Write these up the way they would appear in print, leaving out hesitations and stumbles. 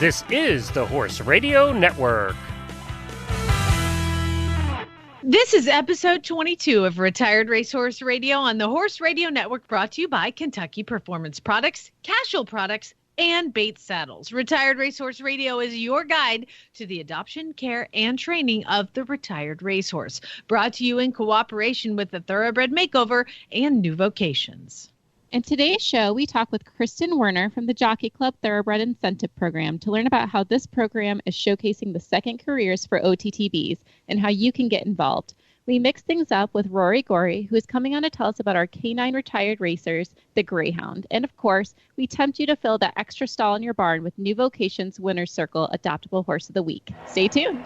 This is the Horse Radio Network. This is episode 22 of Retired Racehorse Radio on the Horse Radio Network, brought to you by Kentucky Performance Products, Casual Products, and Bates Saddles. Retired Racehorse Radio is your guide to the adoption, care, and training of the retired racehorse. Brought to you in cooperation with the Thoroughbred Makeover and New Vocations. In today's show, we talk with Kristin Werner from the Jockey Club Thoroughbred Incentive Program to learn about how this program is showcasing the second careers for OTTBs and how you can get involved. We mix things up with Rory Goree, who is coming on to tell us about our canine retired racers, the Greyhound. And of course, we tempt you to fill that extra stall in your barn with New Vocation's Winner's Circle Adoptable Horse of the Week. Stay tuned.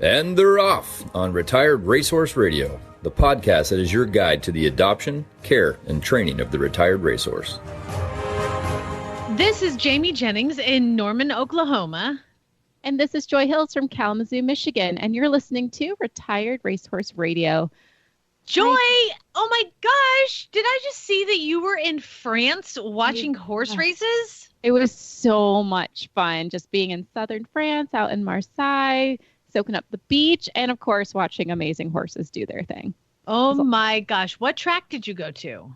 And they're off on Retired Racehorse Radio, the podcast that is your guide to the adoption, care, and training of the retired racehorse. This is Jamie Jennings in Norman, Oklahoma. And this is Joy Hills from Kalamazoo, Michigan. And you're listening to Retired Racehorse Radio. Joy, oh my gosh, did I just see that you were in France watching horse races? It was so much fun just being in southern France, out in Marseille, soaking up the beach, and of course watching amazing horses do their thing. Oh my gosh, what track did you go to?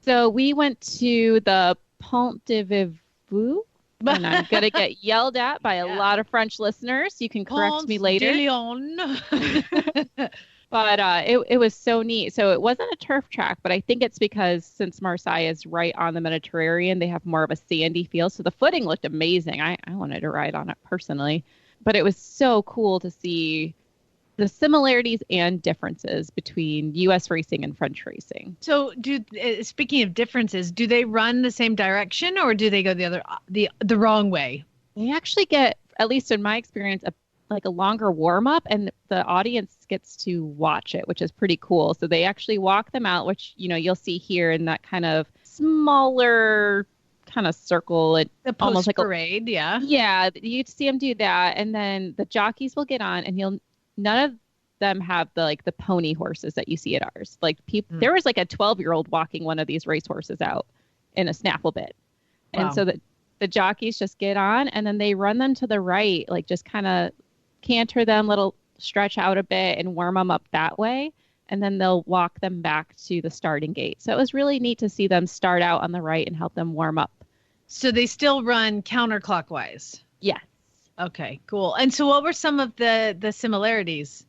So we went to the Pont de Vivaux, and I'm going to get yelled at by a lot of French listeners. You can correct me later. But it was so neat. So it wasn't a turf track, but I think it's because since Marseille is right on the Mediterranean, they have more of a sandy feel. So the footing looked amazing. I wanted to ride on it personally. But it was so cool to see the similarities and differences between U.S. racing and French racing. So, speaking of differences, do they run the same direction or do they go the wrong way? They actually get, at least in my experience, a longer warm up, and the audience gets to watch it, which is pretty cool. So they actually walk them out, which you'll see here in that kind of smaller kind of circle. The post parade, yeah, you'd see them do that, and then the jockeys will get on, and none of them have the pony horses that you see at ours. There was a 12-year-old walking one of these race horses out in a snaffle bit. Wow. And so the jockeys just get on, and then they run them to the right, just kind of canter them, little stretch out a bit and warm them up that way. And then they'll walk them back to the starting gate. So it was really neat to see them start out on the right and help them warm up. So they still run counterclockwise? Yes. Okay, cool. And so what were some of the similarities?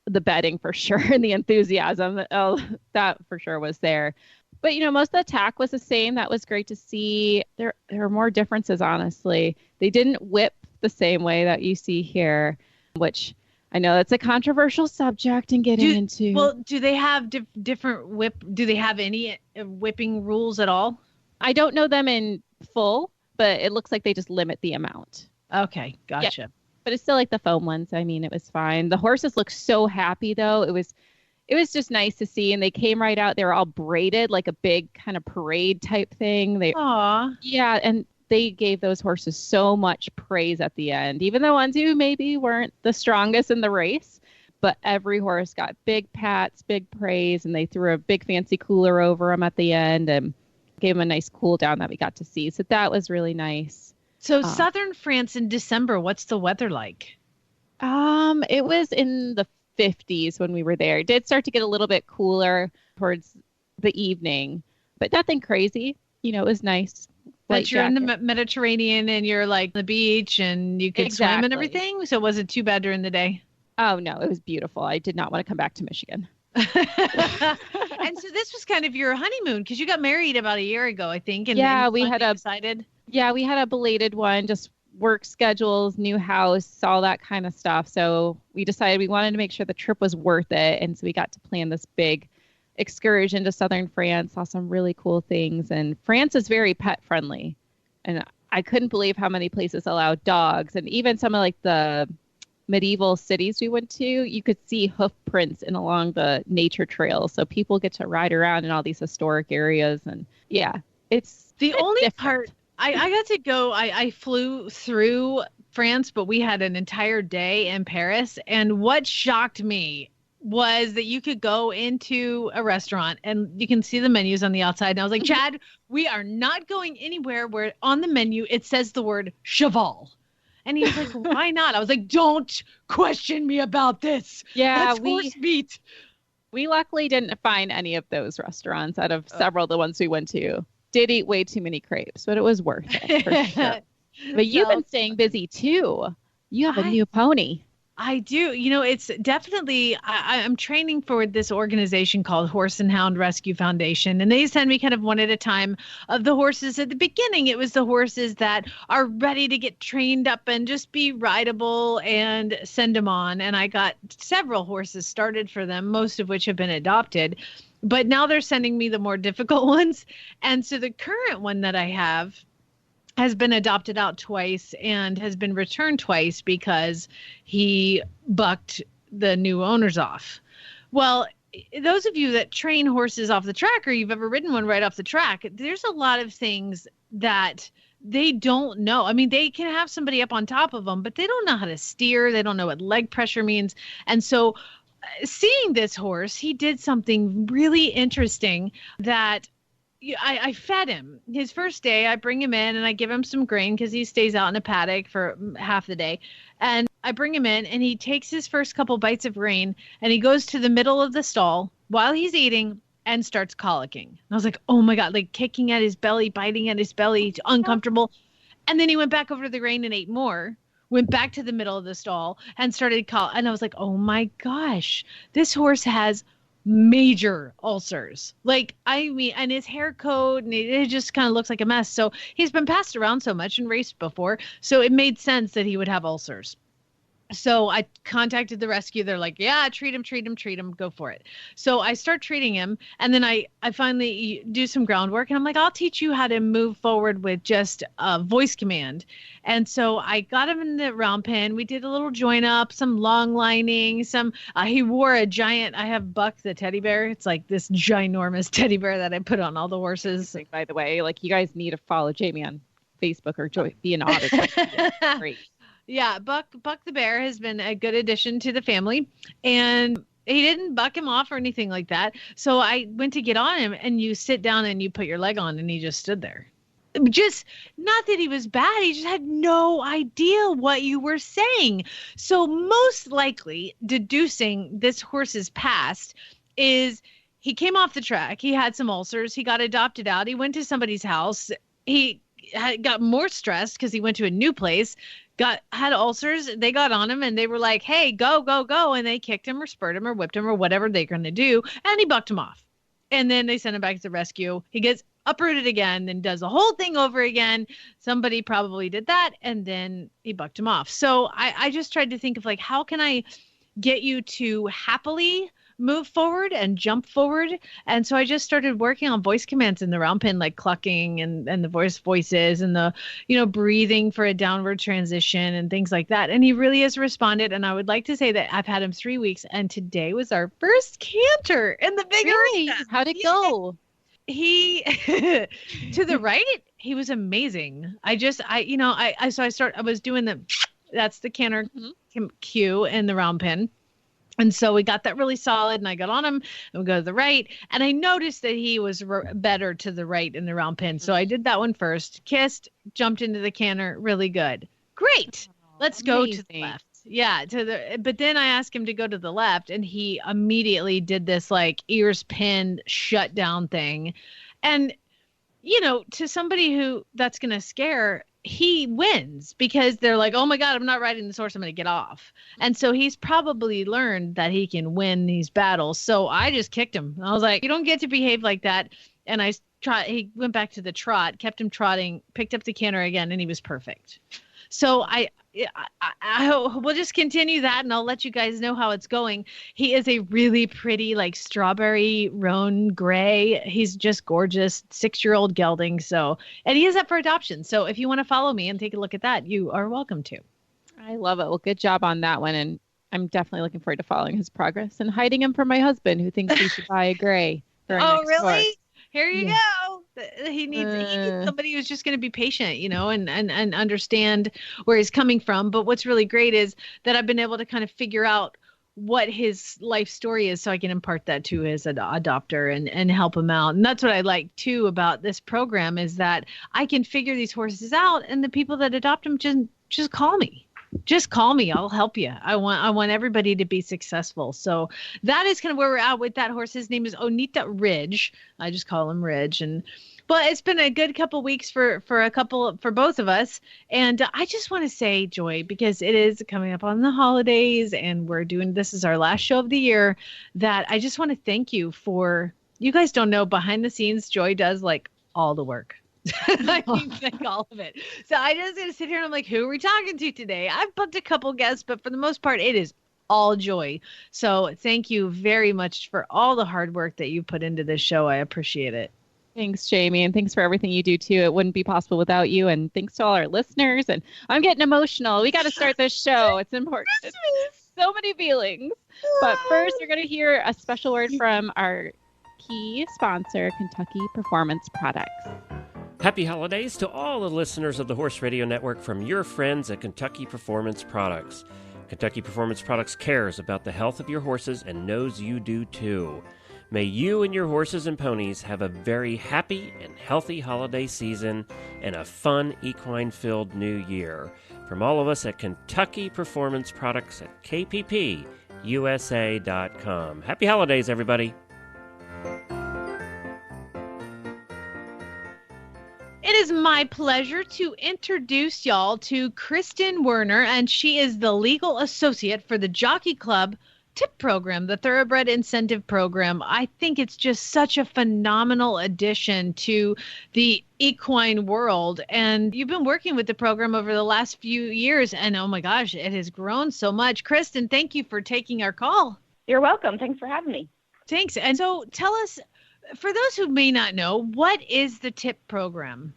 The betting for sure, and the enthusiasm. Oh, that for sure was there. But, most of the attack was the same. That was great to see. There are more differences, honestly. They didn't whip the same way that you see here, which I know that's a controversial subject and getting into. Well, do they have different whip? Do they have any whipping rules at all? I don't know them in full, but it looks like they just limit the amount. Okay, gotcha. Yeah. But it's still like the foam ones. I mean, it was fine. The horses looked so happy, though. It was just nice to see, and they came right out. They were all braided like a big kind of parade type thing. Aww. Yeah, and they gave those horses so much praise at the end, even the ones who maybe weren't the strongest in the race. But every horse got big pats, big praise, and they threw a big fancy cooler over them at the end and gave them a nice cool down that we got to see. So that was really nice. So southern France in December, what's the weather like? It was in the 50s when we were there. It did start to get a little bit cooler towards the evening, but nothing crazy. It was nice. But you're in the Mediterranean and you're the beach and you could swim and everything. So was it too bad during the day? Oh, no, it was beautiful. I did not want to come back to Michigan. And so this was kind of your honeymoon because you got married about a year ago, I think. And yeah, we had a belated one, just work schedules, new house, all that kind of stuff. So we decided we wanted to make sure the trip was worth it. And so we got to plan this big excursion to southern France, saw some really cool things. And France is very pet friendly. And I couldn't believe how many places allow dogs. And even some of the medieval cities we went to, you could see hoof prints along the nature trails. So people get to ride around in all these historic areas. And yeah, it's the only different part I got to go. I flew through France, but we had an entire day in Paris. And what shocked me was that you could go into a restaurant and you can see the menus on the outside. And I was like, Chad, we are not going anywhere where on the menu it says the word cheval. And he was like, why not? I was like, don't question me about this. Yeah, that's horse meat. We luckily didn't find any of those restaurants out of several of the ones we went to. Did eat way too many crepes, but it was worth it for sure. But you've been staying busy too. You have a new pony. I do. You know, it's definitely, I'm training for this organization called Horse and Hound Rescue Foundation. And they send me kind of one at a time of the horses. At the beginning, it was the horses that are ready to get trained up and just be rideable and send them on. And I got several horses started for them, most of which have been adopted. But now they're sending me the more difficult ones. And so the current one that I have has been adopted out twice and has been returned twice because he bucked the new owners off. Well, those of you that train horses off the track or you've ever ridden one right off the track, there's a lot of things that they don't know. I mean, they can have somebody up on top of them, but they don't know how to steer. They don't know what leg pressure means. And so seeing this horse, he did something really interesting that I fed him. His first day, I bring him in and I give him some grain because he stays out in a paddock for half the day. And I bring him in and he takes his first couple bites of grain and he goes to the middle of the stall while he's eating and starts colicking. And I was like, oh my God, like kicking at his belly, biting at his belly, uncomfortable. And then he went back over to the grain and ate more, went back to the middle of the stall and started and I was like, oh my gosh, this horse has major ulcers. Like, I mean, and his hair coat, and it just kind of looks like a mess. So he's been passed around so much and raced before. So it made sense that he would have ulcers. So I contacted the rescue. They're like, yeah, treat him, go for it. So I start treating him. And then I finally do some groundwork and I'm like, I'll teach you how to move forward with just a voice command. And so I got him in the round pen. We did a little join up, some long lining, he wore a giant, I have Buck the teddy bear. It's like this ginormous teddy bear that I put on all the horses. By the way, like you guys need to follow Jamie on Facebook or be an auditor. Great. Yeah, Buck the bear has been a good addition to the family, and he didn't buck him off or anything like that. So I went to get on him, and you sit down and you put your leg on, and he just stood there. Just not that he was bad. He just had no idea what you were saying. So most likely deducing this horse's past is he came off the track. He had some ulcers. He got adopted out. He went to somebody's house. He got more stressed because he went to a new place. Had ulcers. They got on him and they were like, hey, go. And they kicked him or spurred him or whipped him or whatever they're going to do. And he bucked him off. And then they sent him back to the rescue. He gets uprooted again and does the whole thing over again. Somebody probably did that. And then he bucked him off. So I just tried to think of like, how can I get you to happily move forward and jump forward? And so I just started working on voice commands in the round pen, like clucking and the voices and the, breathing for a downward transition and things like that. And he really has responded. And I would like to say that I've had him 3 weeks and today was our first canter in the big arena. How'd it go? He to the right, he was amazing. I was doing that's the canter cue in the round pen. And so we got that really solid and I got on him and we go to the right. And I noticed that he was better to the right in the round pin. So I did that one first, kissed, jumped into the canter. Really good. Great. Let's go to the left. Yeah. But then I asked him to go to the left and he immediately did this like ears pinned shut down thing. And, to somebody who that's going to scare, he wins because they're like, oh my God, I'm not riding this horse. I'm going to get off. And so he's probably learned that he can win these battles. So I just kicked him. I was like, you don't get to behave like that. And he went back to the trot, kept him trotting, picked up the canter again, and he was perfect. So I we'll just continue that and I'll let you guys know how it's going. He is a really pretty, like strawberry roan gray. He's just gorgeous, 6-year-old gelding. So, and he is up for adoption. So if you want to follow me and take a look at that, you are welcome to. I love it. Well, good job on that one. And I'm definitely looking forward to following his progress and hiding him from my husband who thinks we should buy a gray. Oh, really? Horse. Here you go. He needs somebody who's just going to be patient, and understand where he's coming from. But what's really great is that I've been able to kind of figure out what his life story is so I can impart that to his adopter and help him out. And that's what I like too about this program is that I can figure these horses out, and the people that adopt them just call me. Just call me. I'll help you. I want everybody to be successful. So that is kind of where we're at with that horse. His name is Onita Ridge. I just call him Ridge. But it's been a good couple weeks for both of us. And I just want to say, Joy, because it is coming up on the holidays and this is our last show of the year, that I just want to thank you for, you guys don't know, behind the scenes, Joy does like all the work. I mean, like all of it. So I just going to sit here and I'm like, who are we talking to today? I've booked a couple guests, but for the most part, it is all Joy. So thank you very much for all the hard work that you put into this show. I appreciate it. Thanks, Jamie, and thanks for everything you do, too. It wouldn't be possible without you, and thanks to all our listeners. And I'm getting emotional. We got to start this show. It's important. So many feelings. But first, you're going to hear a special word from our key sponsor, Kentucky Performance Products. Happy holidays to all the listeners of the Horse Radio Network from your friends at Kentucky Performance Products. Kentucky Performance Products cares about the health of your horses and knows you do, too. May you and your horses and ponies have a very happy and healthy holiday season and a fun equine-filled new year. From all of us at Kentucky Performance Products at kppusa.com. Happy holidays, everybody. It is my pleasure to introduce y'all to Kristin Werner, and she is the legal associate for the Jockey Club TIP program, the Thoroughbred Incentive Program. I think it's just such a phenomenal addition to the equine world. And you've been working with the program over the last few years, and oh my gosh, it has grown so much. Kristin, thank you for taking our call. You're welcome. Thanks for having me. Thanks. And so tell us, for those who may not know, what is the TIP program?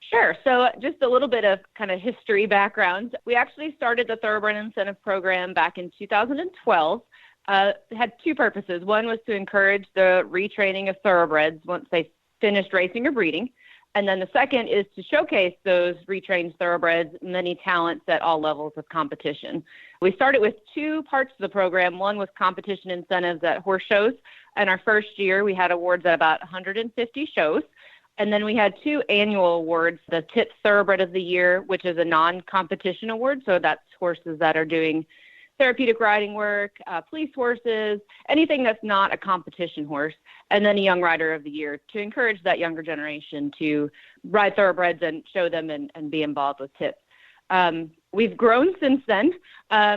Sure. So just a little bit of kind of history background. We actually started the Thoroughbred Incentive Program back in 2012. It had two purposes. One was to encourage the retraining of thoroughbreds once they finished racing or breeding. And then the second is to showcase those retrained thoroughbreds, many talents at all levels of competition. We started with two parts of the program. One was competition incentives at horse shows. And our first year, we had awards at about 150 shows. And then we had two annual awards, the TIP Thoroughbred of the Year, which is a non-competition award. So that's horses that are doing therapeutic riding work, police horses, anything that's not a competition horse. And then a Young Rider of the Year to encourage that younger generation to ride thoroughbreds and show them and be involved with TIP. We've grown since then.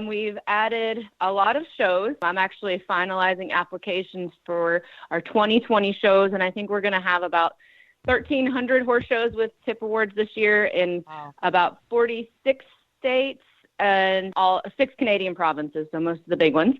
We've added a lot of shows. I'm actually finalizing applications for our 2020 shows, and I think we're going to have about 1,300 horse shows with TIP awards this year in about 46 states and all 6 Canadian provinces, so most of the big ones.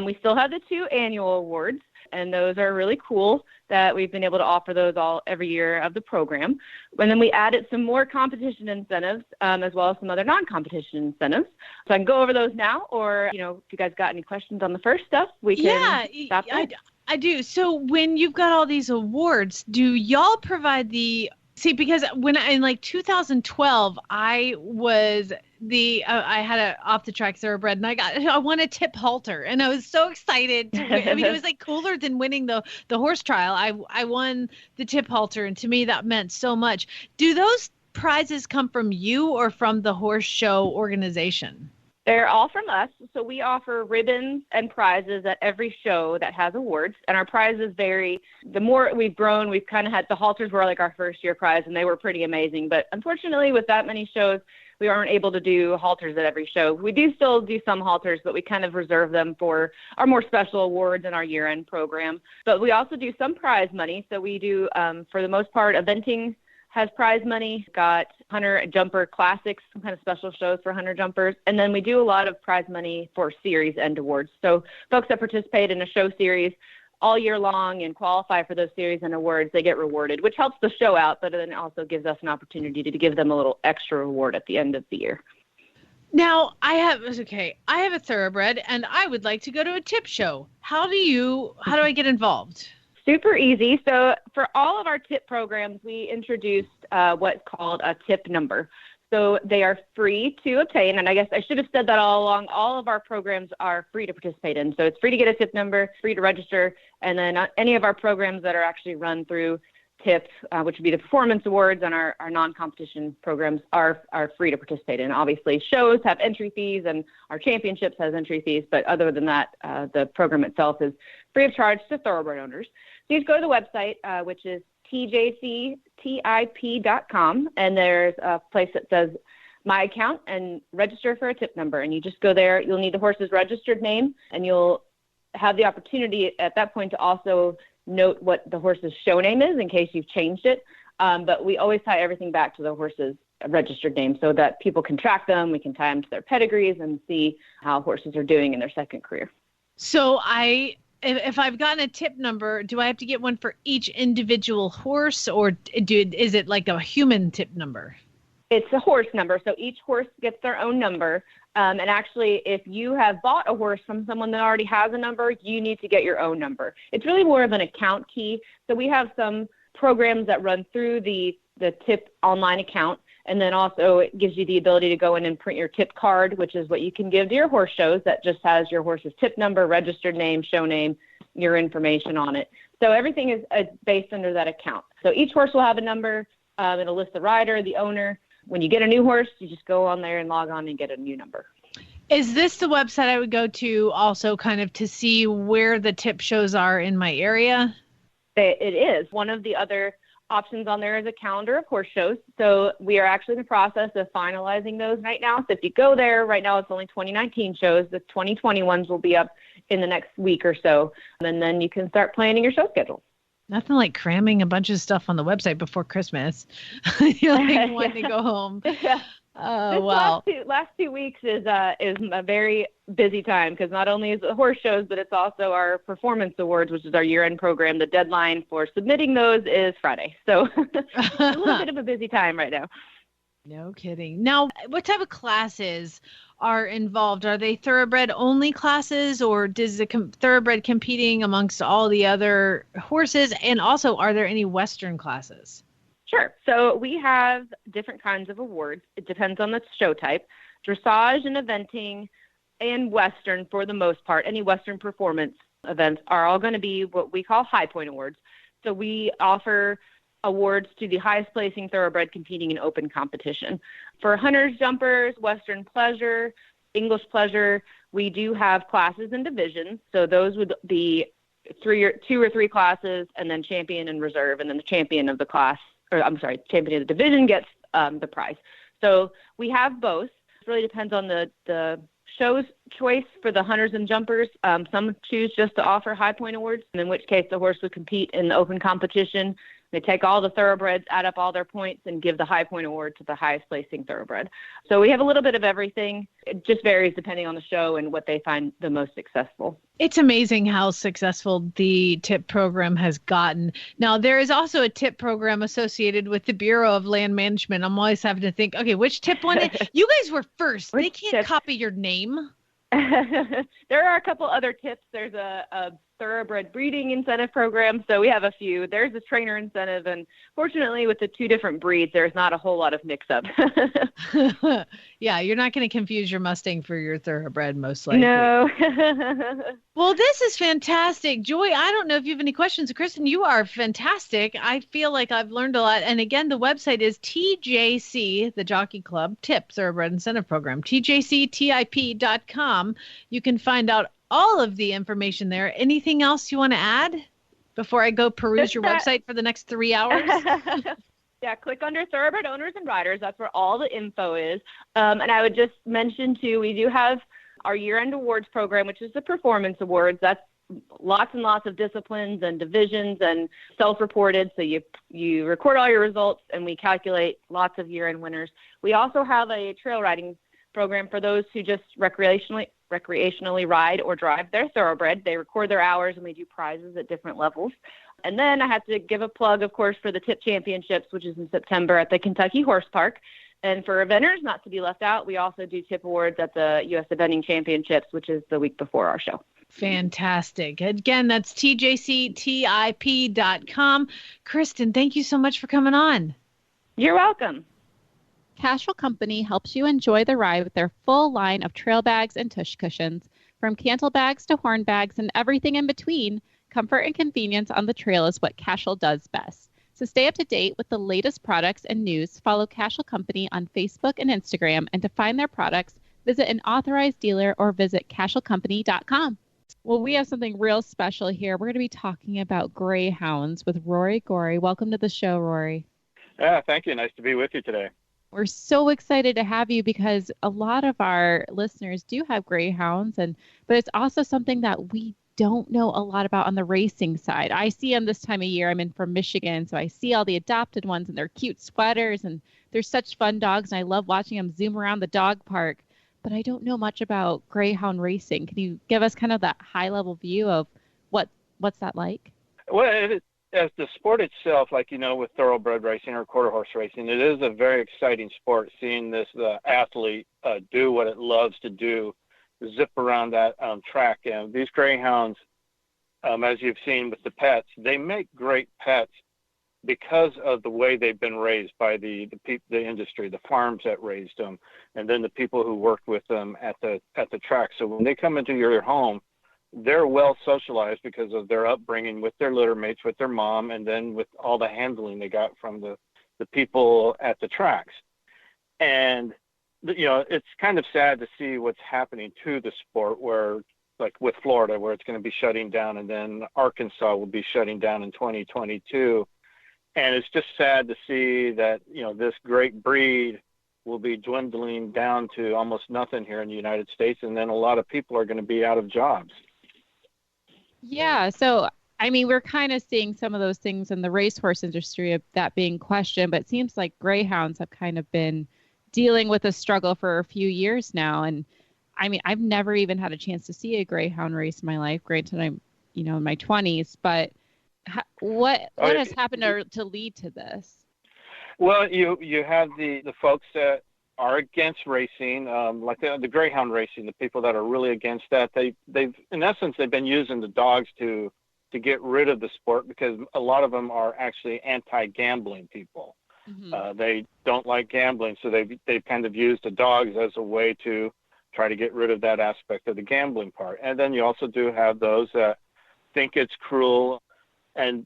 We still have the 2 annual awards, and those are really cool that we've been able to offer those all every year of the program. And then we added some more competition incentives as well as some other non-competition incentives. So I can go over those now, or, if you guys got any questions on the first stuff, we can stop there. I do. So when you've got all these awards, do y'all provide because when in 2012, I had a off the track thoroughbred and I won a TIP halter and I was so excited to win. I mean, it was cooler than winning the horse trial. I won the TIP halter, and to me that meant so much. Do those prizes come from you or from the horse show organization? They're all from us. So we offer ribbons and prizes at every show that has awards, and our prizes vary. The more we've grown, we've kind of had the halters were our first year prize, and they were pretty amazing. But unfortunately, with that many shows, we aren't able to do halters at every show. We do still do some halters, but we kind of reserve them for our more special awards in our year-end program. But we also do some prize money. So we do, for the most part, eventing has prize money, got hunter jumper classics, some kind of special shows for hunter jumpers. And then we do a lot of prize money for series end awards. So folks that participate in a show series all year long and qualify for those series and awards, they get rewarded, which helps the show out, but then also gives us an opportunity to give them a little extra reward at the end of the year. Now, I have a thoroughbred and I would like to go to a TIP show. How do I get involved? Super easy. So for all of our tip programs, we introduced what's called a tip number. So they are free to obtain, and I guess I should have said that all along. All of our programs are free to participate in. So it's free to get a tip number, free to register, and then any of our programs that are actually run through TIP, which would be the performance awards, and our non-competition programs are free to participate in. Obviously, shows have entry fees, and our championships has entry fees, but other than that, the program itself is free of charge to thoroughbred owners. So you just go to the website, which is tjctip.com, and there's a place that says My Account and register for a tip number. And you just go there. You'll need the horse's registered name, and you'll have the opportunity at that point to also note what the horse's show name is in case you've changed it. But we always tie everything back to the horse's registered name so that people can track them. We can tie them to their pedigrees and see how horses are doing in their second career. So if I've gotten a tip number, do I have to get one for each individual horse, or is it like a human tip number? It's a horse number, so each horse gets their own number. And actually, if you have bought a horse from someone that already has a number, you need to get your own number. It's really more of an account key. So we have some programs that run through the TIP online account, and then also it gives you the ability to go in and print your TIP card, which is what you can give to your horse shows that just has your horse's TIP number, registered name, show name, your information on it. So everything is based under that account. So each horse will have a number. It'll list the rider, the owner. When you get a new horse, you just go on there and log on and get a new number. Is this the website I would go to also kind of to see where the tip shows are in my area? It is. One of the other options on there is a calendar of horse shows. So we are actually in the process of finalizing those right now. So if you go there, right now it's only 2019 shows. The 2020 ones will be up in the next week or so. And then you can start planning your show schedule. Nothing like cramming a bunch of stuff on the website before Christmas. You're like wanting to go home. Yeah. Oh, wow. Last 2 weeks is a very busy time because not only is it horse shows, but it's also our performance awards, which is our year-end program. The deadline for submitting those is Friday. So it's a little bit of a busy time right now. No kidding. Now, what type of classes are involved? Are they thoroughbred only classes, or does the thoroughbred competing amongst all the other horses? And also, are there any Western classes? Sure. So we have different kinds of awards. It depends on the show type. Dressage and eventing and Western, for the most part, any Western performance events are all going to be what we call high point awards. So we offer awards to the highest placing thoroughbred competing in open competition. For hunters, jumpers, Western pleasure, English pleasure, we do have classes and divisions. So those would be two or three classes, and then champion and reserve, and then the champion of the class, champion of the division gets the prize. So we have both. It really depends on the show's choice for the hunters and jumpers. Some choose just to offer high point awards, in which case the horse would compete in the open competition. They take all the thoroughbreds, add up all their points, and give the high point award to the highest placing thoroughbred. So we have a little bit of everything. It just varies depending on the show and what they find the most successful. It's amazing how successful the TIP program has gotten. Now, there is also a TIP program associated with the Bureau of Land Management. I'm always having to think, okay, which TIP one? You guys were first. They can't copy your name. There are a couple other tips. There's a thoroughbred breeding incentive program. So we have a few. There's a trainer incentive. And fortunately, with the two different breeds, there's not a whole lot of mix-up. Yeah, you're not going to confuse your Mustang for your thoroughbred, most likely. No. Well, this is fantastic. Joy, I don't know if you have any questions. Kristin, you are fantastic. I feel like I've learned a lot. And again, the website is TJC, the Jockey Club, TIP, Thoroughbred Incentive Program, tjctip.com. You can find out all of the information there. Anything else you want to add before I go peruse your website for the next 3 hours? Yeah, click under Thoroughbred Owners and Riders. That's where all the info is. And I would just mention, too, we do have our year-end awards program, which is the performance awards. That's lots and lots of disciplines and divisions and self-reported. So you record all your results, and we calculate lots of year-end winners. We also have a trail riding program for those who just recreationally ride or drive their thoroughbred. They record their hours, and we do prizes at different levels. And then I have to give a plug, of course, for the TIP Championships, which is in September at the Kentucky Horse Park. And for eventers, not to be left out, we also do TIP awards at the U.S. Eventing Championships, which is the week before our show. Fantastic. Again, that's tjctip.com. Kristin, thank you so much for coming on. You're welcome. Casual Company helps you enjoy the ride with their full line of trail bags and tush cushions. From cantle bags to horn bags and everything in between, comfort and convenience on the trail is what Casual does best. So stay up to date with the latest products and news. Follow Casual Company on Facebook and Instagram. And to find their products, visit an authorized dealer or visit casualcompany.com. Well, we have something real special here. We're going to be talking about greyhounds with Rory Goree. Welcome to the show, Rory. Yeah, thank you. Nice to be with you today. We're so excited to have you because a lot of our listeners do have greyhounds, but it's also something that we don't know a lot about on the racing side. I see them this time of year. I'm from Michigan, so I see all the adopted ones and their cute sweaters, and they're such fun dogs, and I love watching them zoom around the dog park. But I don't know much about greyhound racing. Can you give us kind of that high-level view of what's that like? Well, as the sport itself, like, with thoroughbred racing or quarter horse racing, it is a very exciting sport, seeing this athlete do what it loves to do, zip around that track. And these greyhounds, as you've seen with the pets, they make great pets because of the way they've been raised by the industry, the farms that raised them, and then the people who worked with them at the track. So when they come into your home, they're well socialized because of their upbringing with their litter mates, with their mom, and then with all the handling they got from the people at the tracks. And, it's kind of sad to see what's happening to the sport where, like with Florida, where it's going to be shutting down, and then Arkansas will be shutting down in 2022. And it's just sad to see that, this great breed will be dwindling down to almost nothing here in the United States. And then a lot of people are going to be out of jobs. Yeah. So, we're kind of seeing some of those things in the racehorse industry of that being questioned, but it seems like greyhounds have kind of been dealing with a struggle for a few years now. And I've never even had a chance to see a greyhound race in my life. Granted, I'm, in my 20s, but what has happened to lead to this? Well, you have the folks that are against racing, like the greyhound racing, the people that are really against that. They've in essence, they've been using the dogs to get rid of the sport because a lot of them are actually anti-gambling people. Mm-hmm. They don't like gambling, so they've kind of used the dogs as a way to try to get rid of that aspect of the gambling part. And then you also do have those that think it's cruel. And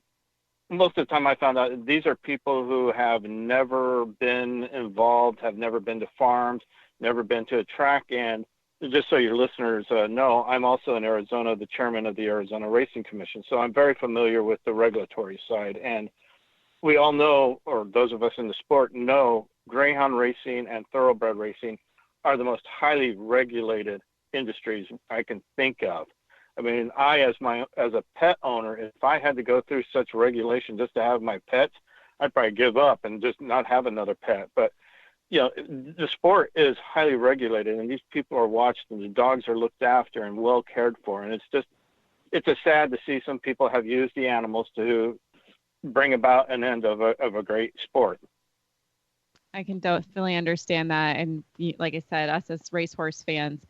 most of the time I found out these are people who have never been involved, have never been to farms, never been to a track. And just so your listeners know, I'm also in Arizona, the chairman of the Arizona Racing Commission. So I'm very familiar with the regulatory side. And we all know, or those of us in the sport know, greyhound racing and thoroughbred racing are the most highly regulated industries I can think of. I, as a pet owner, if I had to go through such regulation just to have my pets, I'd probably give up and just not have another pet. But, the sport is highly regulated, and these people are watched, and the dogs are looked after and well cared for. And it's a sad to see some people have used the animals to bring about an end of a great sport. I can definitely understand that. And like I said, us as racehorse fans,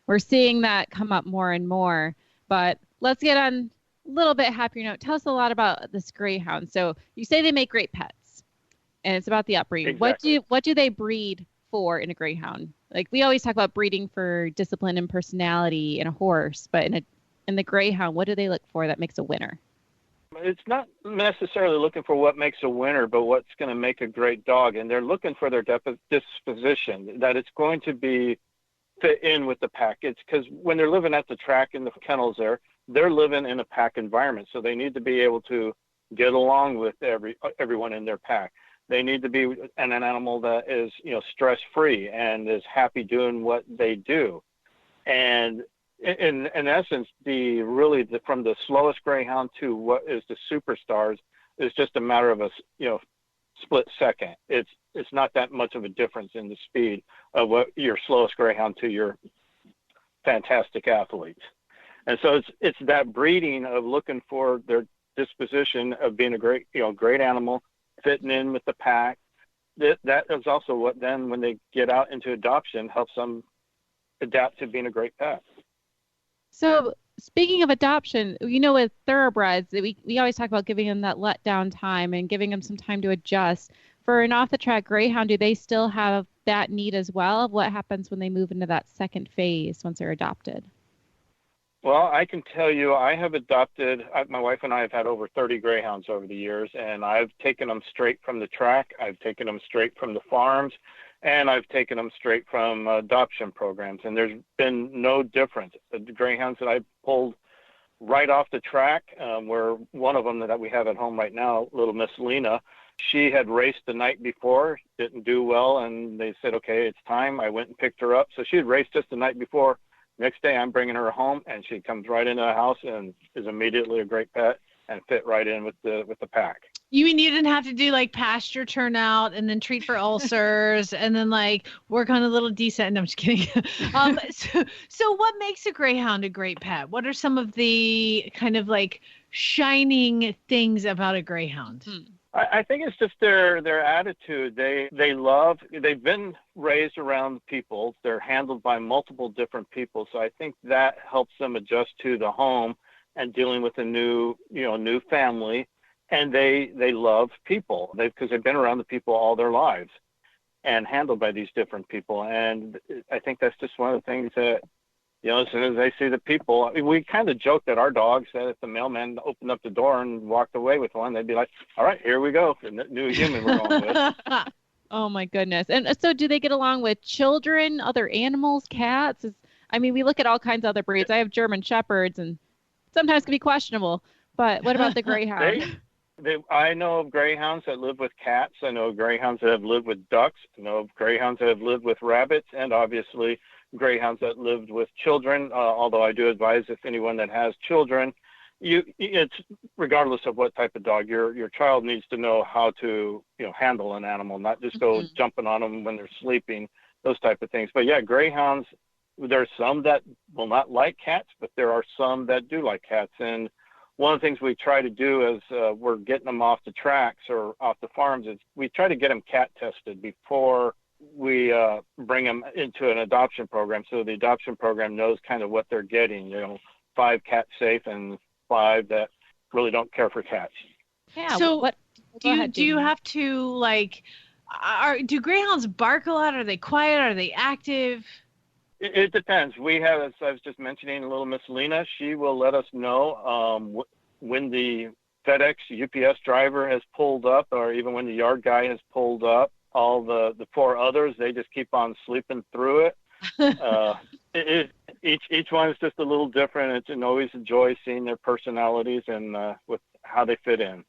we're seeing that come up more and more. But let's get on a little bit happier note. Tell us a lot about this greyhound. So you say they make great pets, and it's about the upbreeding. Exactly. What do they breed for in a greyhound? Like we always talk about breeding for discipline and personality in a horse, but in the greyhound, what do they look for that makes a winner? It's not necessarily looking for what makes a winner, but what's going to make a great dog. And they're looking for their disposition, that it's going to be fit in with the pack. It's because when they're living at the track in the kennels they're living in a pack environment. So they need to be able to get along with everyone in their pack. They need to be an animal that is, stress-free and is happy doing what they do. And in essence, from the slowest greyhound to what is the superstars is just a matter of a split second. It's not that much of a difference in the speed of what your slowest greyhound to your fantastic athletes. And so it's that breeding of looking for their disposition of being a great animal, fitting in with the pack. That is also what then when they get out into adoption helps them adapt to being a great pet. So speaking of adoption, with thoroughbreds, we always talk about giving them that letdown time and giving them some time to adjust. For an off-the-track greyhound, do they still have that need as well? What happens when they move into that second phase once they're adopted? Well, I can tell you, I have adopted, my wife and I have had over 30 greyhounds over the years, and I've taken them straight from the track, I've taken them straight from the farms, and I've taken them straight from adoption programs, and there's been no difference. The greyhounds that I pulled right off the track were one of them that we have at home right now, little Miss Lena. She had raced the night before, didn't do well, and they said, okay, it's time. I went and picked her up. So she had raced just the night before. Next day, I'm bringing her home, and she comes right into the house and is immediately a great pet and fit right in with the pack. You mean you didn't have to do like pasture turnout and then treat for ulcers and then like work on a little decent? No, I'm just kidding. So what makes a greyhound a great pet? What are some of the kind of like shining things about a greyhound? I think it's just their attitude. They've been raised around people. They're handled by multiple different people. So I think that helps them adjust to the home and dealing with a new family. And they love people because they've been around the people all their lives and handled by these different people. And I think that's just one of the things that, as soon as they see the people, we kind of joke that our dogs, that if the mailman opened up the door and walked away with one, they'd be like, all right, here we go. The new human we're going with. Oh, my goodness. And so do they get along with children, other animals, cats? We look at all kinds of other breeds. I have German Shepherds, and sometimes can be questionable. But what about the greyhound? I know of greyhounds that live with cats. I know of greyhounds that have lived with ducks. I know of greyhounds that have lived with rabbits, and obviously greyhounds that lived with children. Although I do advise if anyone that has children, it's regardless of what type of dog, your child needs to know how to handle an animal, not just go jumping on them when they're sleeping, those type of things. But yeah, greyhounds, there's some that will not like cats, but there are some that do like cats. And one of the things we try to do as we're getting them off the tracks or off the farms is we try to get them cat tested before we bring them into an adoption program. So the adoption program knows kind of what they're getting, 5 cat safe and 5 that really don't care for cats. Yeah. So do you have to do greyhounds bark a lot? Are they quiet? Are they active? It depends. We have, as I was just mentioning, little Miss Lena. She will let us know when the FedEx, UPS driver has pulled up, or even when the yard guy has pulled up. All the 4 others, they just keep on sleeping through it. Each one is just a little different. It's always a joy seeing their personalities and with how they fit in.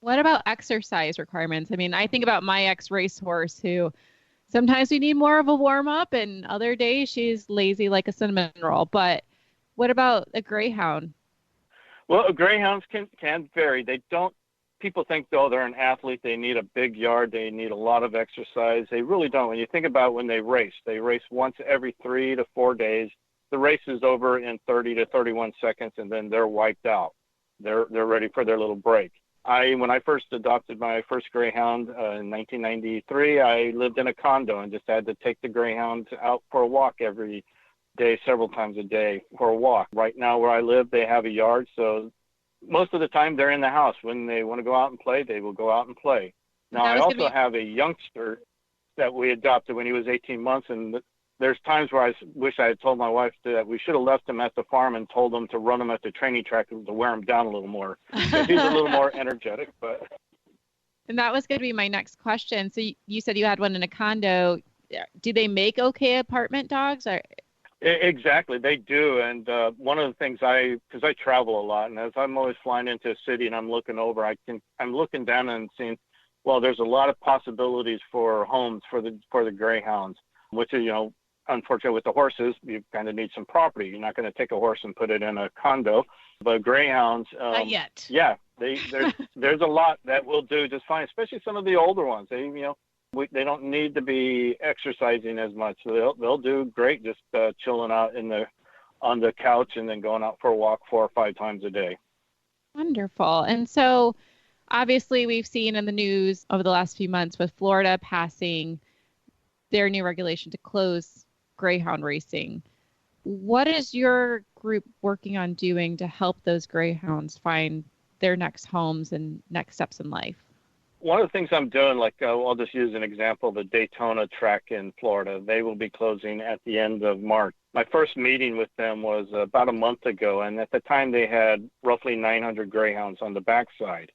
What about exercise requirements? I think about my ex-racehorse who sometimes we need more of a warm-up, and other days she's lazy like a cinnamon roll. But what about a greyhound? Well, greyhounds can vary. People think, they're an athlete, they need a big yard, they need a lot of exercise. They really don't. When you think about when they race once every 3 to 4 days. The race is over in 30 to 31 seconds, and then they're wiped out. They're ready for their little break. When I first adopted my first greyhound in 1993, I lived in a condo and just had to take the greyhound out for a walk every day, several times a day for a walk. Right now where I live, they have a yard, so most of the time they're in the house. When they want to go out and play, they will go out and play. Now, I also have a youngster that we adopted when he was 18 months, and there's times where I wish I had told my wife that we should have left him at the farm and told him to run him at the training track to wear him down a little more. He's a little more energetic. And that was going to be my next question. So you said you had one in a condo. Do they make okay apartment dogs? Exactly, they do. And one of the things because I travel a lot, and as I'm always flying into a city and I'm looking over, I'm looking down and seeing, well, there's a lot of possibilities for homes for the greyhounds, which is, unfortunately with the horses, you kind of need some property. You're not going to take a horse and put it in a condo, but greyhounds, not yet. Yeah, there's a lot that will do just fine, especially some of the older ones. They don't need to be exercising as much. So they'll do great just chilling out on the couch and then going out for a walk 4 or 5 times a day. Wonderful. And so obviously we've seen in the news over the last few months with Florida passing their new regulation to close greyhound racing. What is your group working on doing to help those greyhounds find their next homes and next steps in life? One of the things I'm doing, like I'll just use an example, the Daytona track in Florida. They will be closing at the end of March. My first meeting with them was about a month ago, and at the time they had roughly 900 greyhounds on the backside.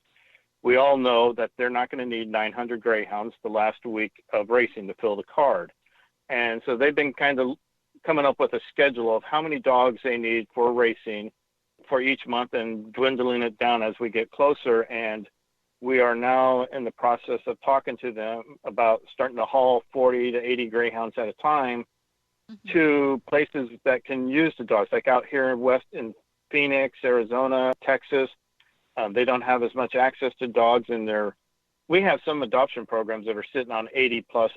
We all know that they're not going to need 900 greyhounds the last week of racing to fill the card. And so they've been kind of coming up with a schedule of how many dogs they need for racing for each month and dwindling it down as we get closer. And we are now in the process of talking to them about starting to haul 40 to 80 greyhounds at a time to places that can use the dogs, like out here in Phoenix, Arizona, Texas. They don't have as much access to dogs in their. We have some adoption programs that are sitting on 80 plus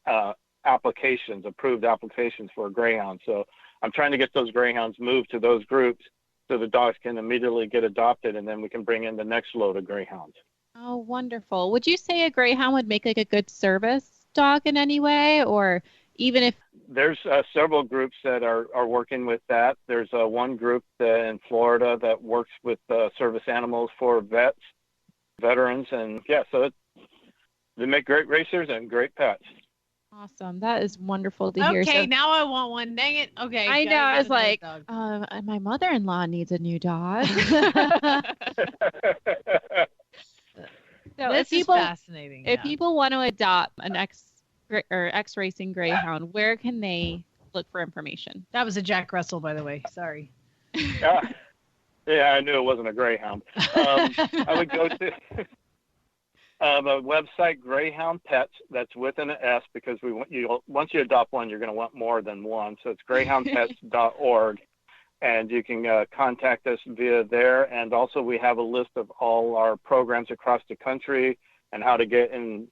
approved applications for a greyhound. So I'm trying to get those greyhounds moved to those groups so the dogs can immediately get adopted, and then we can bring in the next load of greyhounds. Oh, wonderful. Would you say a greyhound would make like a good service dog in any way, or even if... There's several groups that are working with that. There's one group in Florida that works with service animals for veterans, and so they make great racers and great pets. Awesome. That is wonderful to hear. Okay, so, now I want one. Dang it. Okay. I know. I was like, my mother-in-law needs a new dog. So this is fascinating. If people want to adopt an X-racing greyhound, where can they look for information? That was a Jack Russell, by the way. Sorry. Yeah, I knew it wasn't a greyhound. I would go to a website, Greyhound Pets. That's with an S, because once you adopt one, you're going to want more than one. So it's greyhoundpets.org. And you can contact us via there. And also we have a list of all our programs across the country and how to get in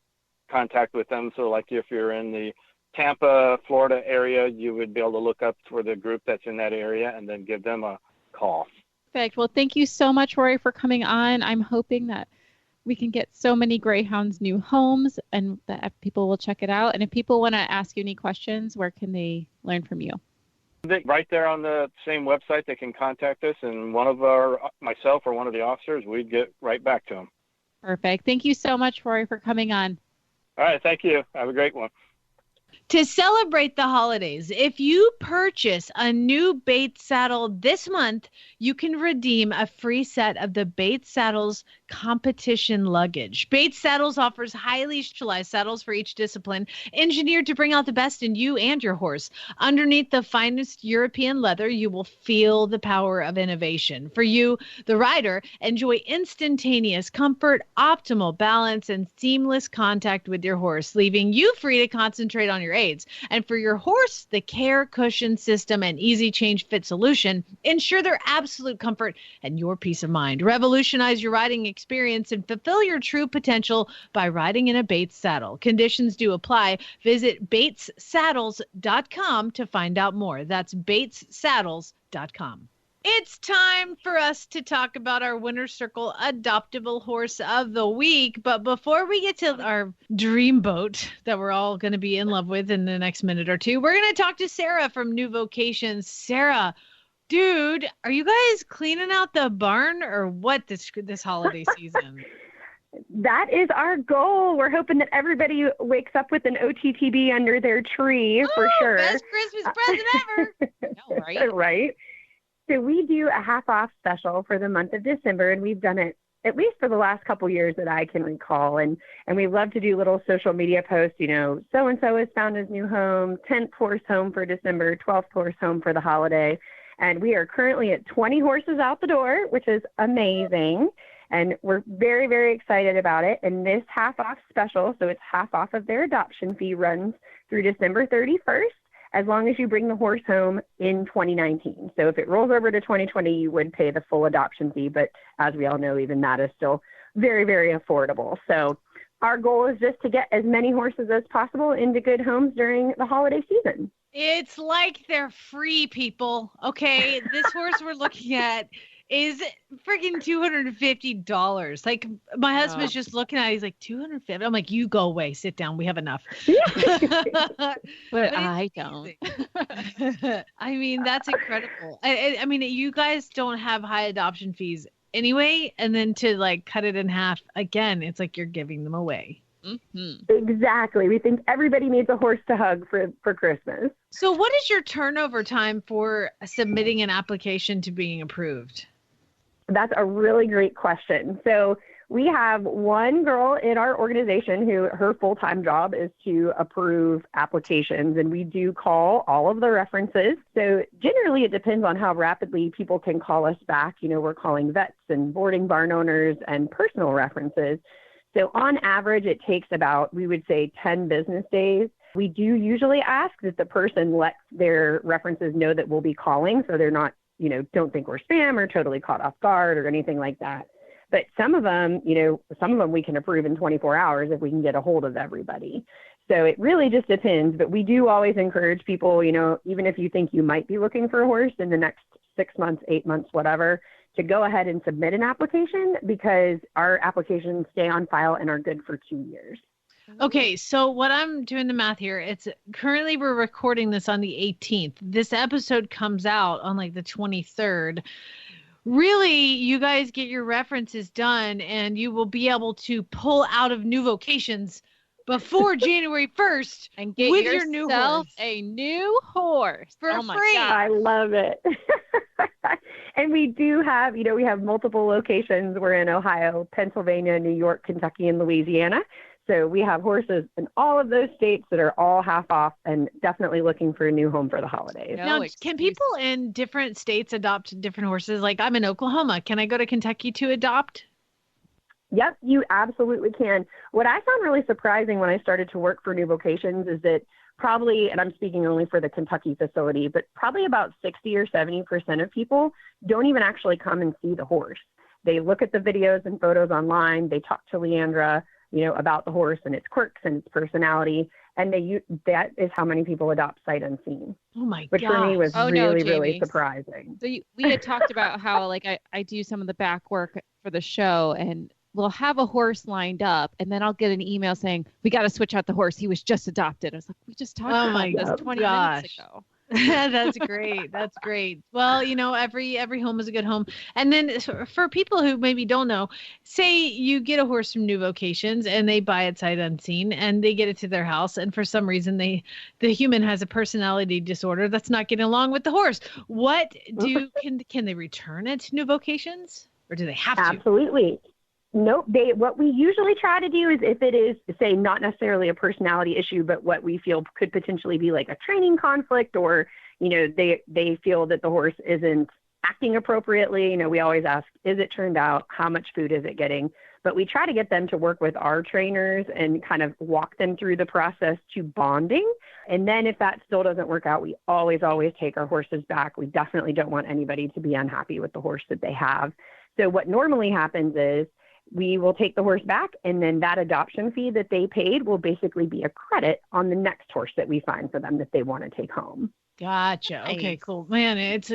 contact with them. So like if you're in the Tampa, Florida area, you would be able to look up for the group that's in that area and then give them a call. Perfect. Well, thank you so much, Rory, for coming on. I'm hoping that we can get so many greyhounds new homes and that people will check it out. And if people want to ask you any questions, where can they learn from you? Right there on the same website, they can contact us, and myself or one of the officers, we'd get right back to them. Perfect. Thank you so much, Rory, for coming on. All right. Thank you. Have a great one. To celebrate the holidays, if you purchase a new Bates saddle this month, you can redeem a free set of the Bates Saddles competition luggage. Bates Saddles offers highly specialized saddles for each discipline, engineered to bring out the best in you and your horse. Underneath the finest European leather, you will feel the power of innovation. For you, the rider, enjoy instantaneous comfort, optimal balance, and seamless contact with your horse, leaving you free to concentrate on your aids. And for your horse, the Care Cushion System and Easy Change Fit solution ensure their absolute comfort and your peace of mind. Revolutionize your riding experience and fulfill your true potential by riding in a Bates saddle. Conditions do apply. Visit BatesSaddles.com to find out more. That's BatesSaddles.com. It's time for us to talk about our Winner's Circle Adoptable Horse of the Week. But before we get to our dream boat that we're all going to be in love with in the next minute or two, we're going to talk to Sarah from New Vocation. Sarah, dude, are you guys cleaning out the barn or what this holiday season? That is our goal. We're hoping that everybody wakes up with an OTTB under their tree for sure. Best Christmas present ever. No, right? Right. So we do a half off special for the month of December, and we've done it at least for the last couple years that I can recall. And we love to do little social media posts, so-and-so has found his new home, 10th horse home for December, 12th horse home for the holiday. And we are currently at 20 horses out the door, which is amazing. And we're very, very excited about it. And this half off special, so it's half off of their adoption fee, runs through December 31st. As long as you bring the horse home in 2019. So if it rolls over to 2020, you would pay the full adoption fee. But as we all know, even that is still very, very affordable. So our goal is just to get as many horses as possible into good homes during the holiday season. It's like they're free, people. Okay, this horse we're looking at is freaking $250. Like my husband's just looking at it, he's like, $250. I'm like, you go away, sit down. We have enough. But I don't. I mean, that's incredible. I mean, you guys don't have high adoption fees anyway. And then to like cut it in half again, it's like you're giving them away. Mm-hmm. Exactly. We think everybody needs a horse to hug for Christmas. So what is your turnover time for submitting an application to being approved? That's a really great question. So we have one girl in our organization who her full-time job is to approve applications, and we do call all of the references. So generally it depends on how rapidly people can call us back. You know, we're calling vets and boarding barn owners and personal references. So on average, it takes about, we would say, 10 business days. We do usually ask that the person lets their references know that we'll be calling, so they're not, you know, don't think we're spam or totally caught off guard or anything like that. But some of them, you know, we can approve in 24 hours if we can get a hold of everybody. So it really just depends. But we do always encourage people, you know, even if you think you might be looking for a horse in the next 6 months, 8 months, whatever, to go ahead and submit an application, because our applications stay on file and are good for 2 years. Okay, so what I'm doing the math here, it's currently we're recording this on the 18th. This episode comes out on like the 23rd. Really, you guys get your references done and you will be able to pull out of new vocations before January 1st and get with yourself your new horse. A new horse for oh free. My God. I love it. And we do have, you know, we have multiple locations. We're in Ohio, Pennsylvania, New York, Kentucky, and Louisiana. So we have horses in all of those states that are all half off and definitely looking for a new home for the holidays. Now, can people in different states adopt different horses? Like I'm in Oklahoma. Can I go to Kentucky to adopt? Yep, you absolutely can. What I found really surprising when I started to work for New Vocations is that probably, and I'm speaking only for the Kentucky facility, but probably about 60 or 70% of people don't even actually come and see the horse. They look at the videos and photos online. They talk to Leandra, you know, about the horse and its quirks and its personality. And that is how many people adopt sight unseen. Oh my god! Which for me was really surprising. So we had talked about how like I do some of the back work for the show, and we'll have a horse lined up, and then I'll get an email saying we got to switch out the horse. He was just adopted. I was like, we just talked about this 20 minutes ago. That's great. That's great. Well, you know, every home is a good home. And then for people who maybe don't know, say you get a horse from New Vocations and they buy it sight unseen and they get it to their house, and for some reason the human has a personality disorder that's not getting along with the horse. What can they return it to New Vocations, or do they have to? Absolutely. Nope. What we usually try to do is, if it is, say, not necessarily a personality issue, but what we feel could potentially be like a training conflict, or, you know, they feel that the horse isn't acting appropriately, you know, we always ask, is it turned out? How much food is it getting? But we try to get them to work with our trainers and kind of walk them through the process to bonding. And then if that still doesn't work out, we always take our horses back. We definitely don't want anybody to be unhappy with the horse that they have. So what normally happens is, we will take the horse back, and then that adoption fee that they paid will basically be a credit on the next horse that we find for them that they want to take home. Gotcha. Nice. Okay, cool. Man, it's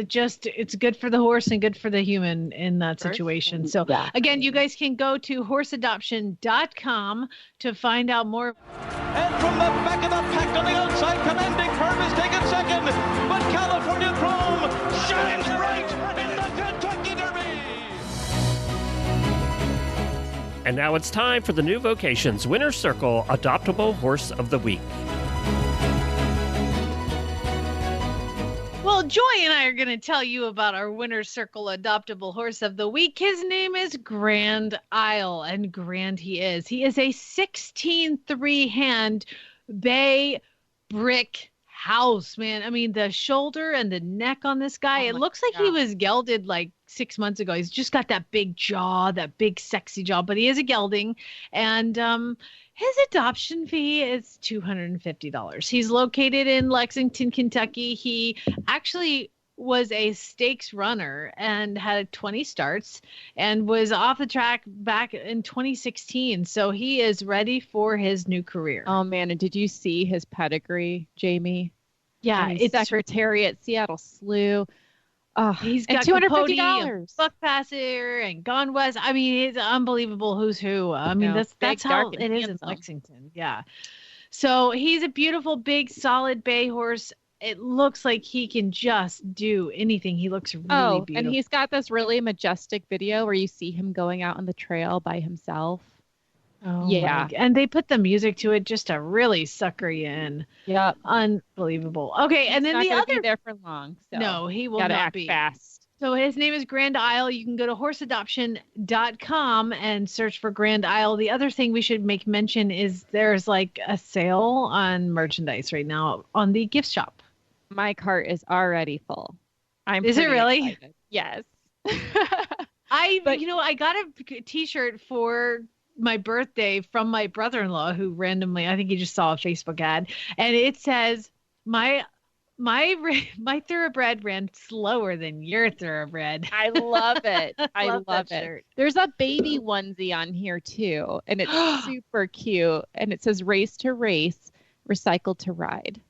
good for the horse and good for the human in that situation. So again, you guys can go to horseadoption.com to find out more. And from the back of the pack on the outside, Commanding Curve is taken second, but California Chrome shines bright in the Kentucky Derby. And now it's time for the New Vocations Winner's Circle Adoptable Horse of the Week. Well, Joy and I are going to tell you about our Winner's Circle Adoptable Horse of the Week. His name is Grand Isle, and grand he is. He is a 16 3-hand bay brick house, man. I mean, the shoulder and the neck on this guy, it looks like he was gelded like 6 months ago. He's just got that big jaw, that big sexy jaw, but he is a gelding. And his adoption fee is $250. He's located in Lexington, Kentucky. He actually was a stakes runner and had 20 starts and was off the track back in 2016. So he is ready for his new career. Oh man, and did you see his pedigree, Jamie? Yeah, it's Secretariat, Seattle Slew. Oh, He's and got $250. Capote and Buckpasser and Gone West. I mean, it's unbelievable who's who. I mean, that's how it is in Lexington. Yeah. So he's a beautiful, big, solid bay horse. It looks like he can just do anything. He looks really beautiful. And he's got this really majestic video where you see him going out on the trail by himself. Oh, yeah. And they put the music to it just to really sucker you in. Yeah. Unbelievable. Okay. And then the other. Be there for long. So no, he will gotta not act be. fast. So his name is Grand Isle. You can go to horseadoption.com and search for Grand Isle. The other thing we should make mention is there's like a sale on merchandise right now on the gift shop. My cart is already full. Is it really? Excited. Yes. I got a t-shirt for my birthday from my brother-in-law who randomly, I think he just saw a Facebook ad, and it says my thoroughbred ran slower than your thoroughbred. I love it. I love it. Shirt. There's a baby onesie on here too, and it's super cute, and it says race to race, recycle to ride.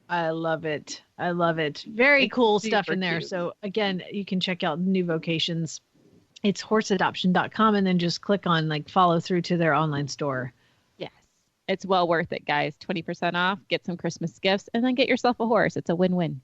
I love it. I love it. Very cool stuff in there. Cute. So again, you can check out new vocations. It's horseadoption.com and then just click on like follow through to their online store. Yes. It's well worth it, guys. 20% off, get some Christmas gifts, and then get yourself a horse. It's a win-win.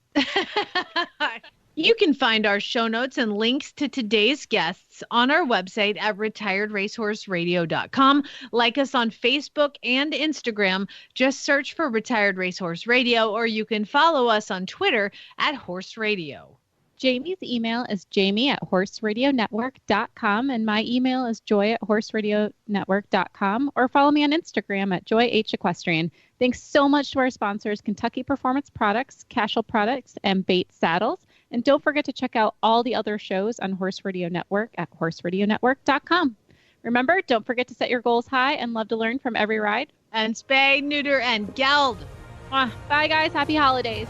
You can find our show notes and links to today's guests on our website at retiredracehorseradio.com. Like us on Facebook and Instagram. Just search for Retired Racehorse Radio, or you can follow us on Twitter at Horse Radio. Jamie's email is jamie@horseradionetwork.com, and my email is joy@horseradionetwork.com, or follow me on Instagram at joyhequestrian. Thanks so much to our sponsors, Kentucky Performance Products, Cashel Products, and Bates Saddles. And don't forget to check out all the other shows on Horse Radio Network at horseradionetwork.com. Remember, don't forget to set your goals high and love to learn from every ride. And spay, neuter, and geld. Bye, guys. Happy holidays.